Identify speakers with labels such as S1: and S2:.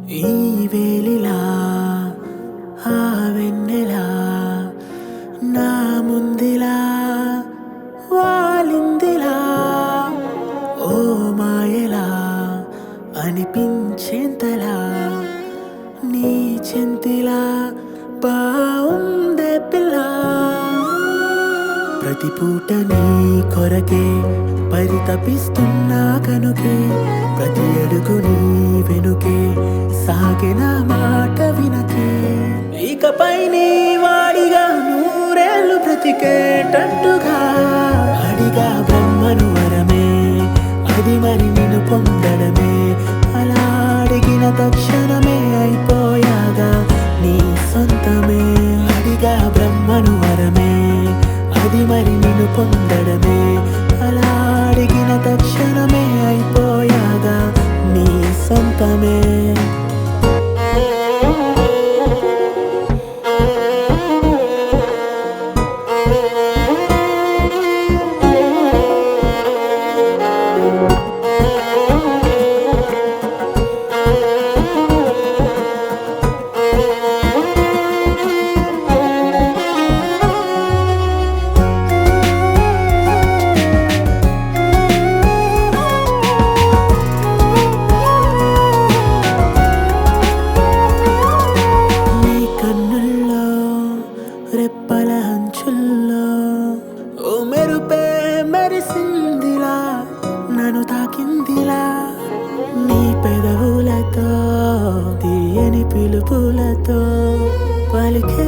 S1: ఈ వేళిలా ఆ వెన్నెలా నా ముందిలా వాలిందిలా ఓ మాయలా అనిపించేంతలా నీ చెంతిలా బావుందే పిల్ల ప్రతి పూట నీ కొరకే పరితపిస్తున్నా కనుకే ప్రతి అడుగు నీ వెనుకే సాగిన మాట వినకే ఇకపై నీ వాడిగా నూరేళ్ళు బ్రతికేటట్టుగా అడిగా బ్రహ్మను వరమే అది మరి నిన్ను పొందడమే అలా అడిగిన తక్షణమే అయిపోయాగా నీ సొంతమే అడిగా బ్రహ్మను వరమే అది మరి నిన్ను పొందడమే అలా అడిగిన తక్షణమే అయిపోయాగా నీ సొంతమే రెప్పల అంచుల్లో ఓ మెరుపే మెరిసిందిలా నన్ను తాకిందిలా నీ పెదవులతో తీయని పిలుపులతో పలికే